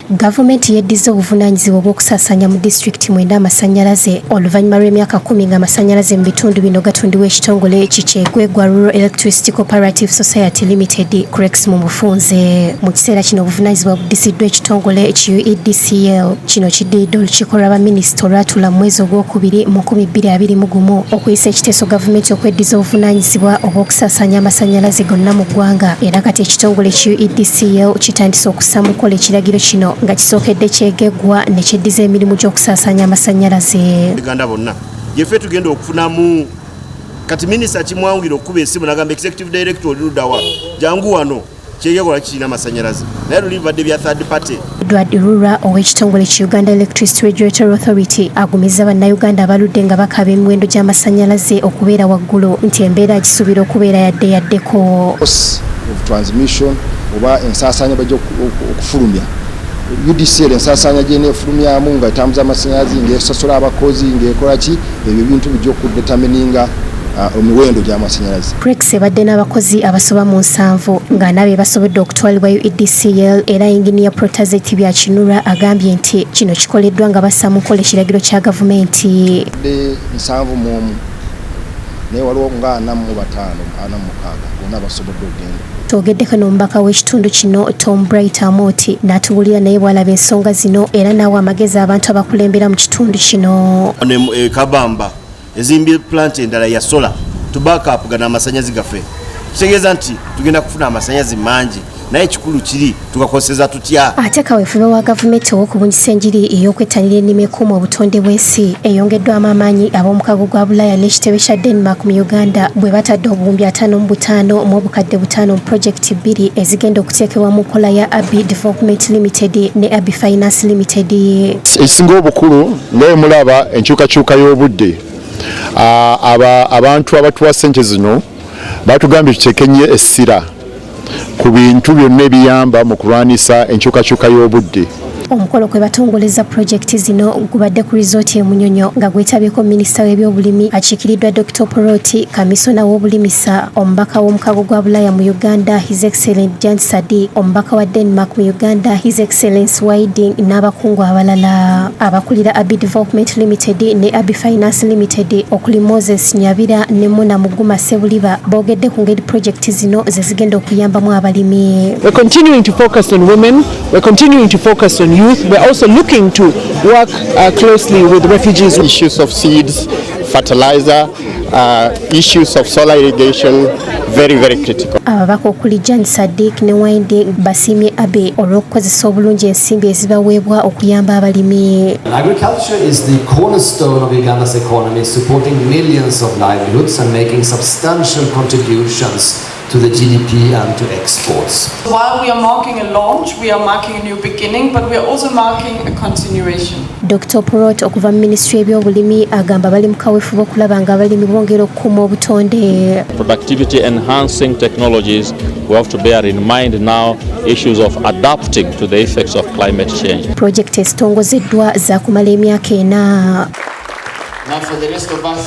Gavumenti yeddiza obuvunaanyizibwa bw'okusaasaanya mu disitulikiti 9 amasanyalaze oluvannyuma lw'emyaka 10 ng'amasanyalaze mu bitundu bino gatundiwa ekitongole kyegwegwa Rural Electricity Cooperative Society Limited CREX mu bufunze. Mu kiseera kino obuvunaanyizibwa buddisiddwa ekitongole UEDCL. Kino kiddiridde olukiiko lwa baminisita olwatula mu mwezi ogwokubiri mu 2021 okuyisa ekiteeso gavumenti okweddiza obuvunaanyizibwa obw'okusaasaanya amasanyalaze gonna mu ggwanga. Era kati ekitongole UEDCL kitandise okussa mu kukola ekiragiro kino nga kisookedde kyegwegwa ne kyeddiza emirimu gy'okusaasaanya amasanyalaze. Uganda bonna yefe tugenda okufunamu kati minisita kimwawulira okuba esimu n'agamba executive director oli luddawa jangu wano kyegwegwa kirina amasanyalaze naye luli bivadde bya third party. Edward Rura ow'ekitongole ki Uganda Electricity Regulatory Authority agumizza bannayuganda abaludde nga bakaba emiwendo gy'amasanyalaze okubeera waggulu nti embeera agisuubira okubeera yaddeko. Transmission oba ensaasaanya bajja okufulumya UDCL ensaasaanya gy'eneefulumyamu nga etambuza amasanyalaze ng'esasula abakozi ng'ekola ki ebyo bintu bijja okudetermininga omiwendo gy'amasanyalaze. CREX ebadde n'abakozi abasoba mu 7 nga nabo basobodde okutwalibwa UEDCL era Engineer Protazeti Byakinura agambye nti kino kikoleddwa nga bassa mu kukola ekiragiro kya gavumenti. 7 naye waliwo nga 45 bonna basobodde okugenda. Twogeddeko n'omubaka w'ekitundu kino Tom Bright Amoti n'atubuulira naye bw'alaba ensonga zino era n'awa amagezi abantu abakulembera mu kitundu kino. Kabamba ezimbye plant endala ya sola to backup gana amasanyalaze gaffe kitegeeza nti tugenda kufuna amasanyalaze mangi naye ekikulu kiri tugakozesa tutya. Ate kaweefube wa gavumenti ow'okubunyisa enjiri ey'okwettanira ennimi ekuuma obutonde bw'ensi eyongeddwamu amaanyi ab'omukago gwa Bulaaya n'ekitebe kya Denmark mu Uganda bwe batadde obuwumbi 55 mu obukadde 5 mu projekiti 2 ezigenda okuteekebwa mu nkola ya Abi Development Limited ne Abi Finance Limited. Ekisinga obukulu naye mulaba enkyukakyuka y'obudde. Abantu abatuwa ssente zino batugambye tuteeke nnyo essira ku bintu byonna ebiyamba mu kulwanisa enkyukakyuka y'obudde. Omukolo kwe batongoleza projekiti zino gubadde ku rizooti e Munyonyo nga gwetabyeko minisita w'ebyobulimi akiikiriddwa Dr. Poroti, kamisona w'obulimisa, omubaka w'omukago gwa Bulaaya mu Uganda His Excellence Jan Sadi, omubaka wa Denmark mu Uganda His Excellence Widing n'abakungu abalala. Abakulira Abi Development Limited ne Abi Finance Limited okuli Moses Nyabira ne Muna Muguma Sebuliba boogedde ku ngeri projekiti zino ze zigenda okuyambamu abalimi. We're continuing to focus on women, we're continuing to focus on youth. We're also looking to work closely with refugees. Issues of seeds, fertilizer, issues of solar irrigation, very, very critical. Ababaka okuli Jan Sadiq ne Windi basiimye Abe olw'okukozesa obulungi ensimbi ezibaweebwa okuyamba abalimi. Agriculture is the cornerstone of Uganda's economy, supporting millions of livelihoods and making substantial contributions to the GDP and to exports. While we are marking a launch, we are marking a new beginning, but we are also marking a continuation. Dr. Porot okuva mu Ministry y'ebyobulimi agamba bali mu kaweefube okulaba nga abalimi bongera okukuuma obutonde. Productivity enhancing technologies, we have to bear in mind now issues of adapting to the effects of climate change. Project ezitongozeddwa za kumala emyaka 4. Now for the rest of us